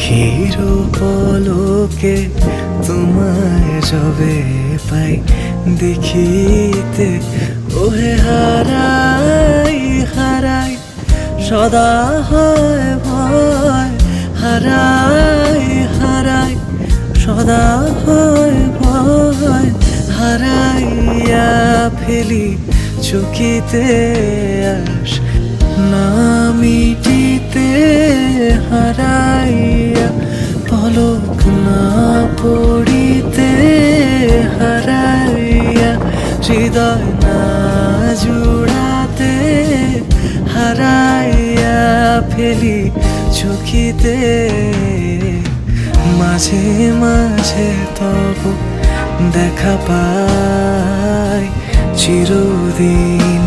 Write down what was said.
ক্ষীর পলকে তোমায় যবে পাই দেখিতে, ওহে হারাই হারাই সদা হয় ভয়, হারাই হারাই সদা হয় ভয়, হারাইয়া ফেলি চকিতে আস না মিটিতে, হারাইয়া পলক না পড়িতে, হারাইয়া হৃদয় না জুড়াতে, হারাইয়া ফেলি চকিতে। মাঝে মাঝে তব দেখা পাই চিরদিন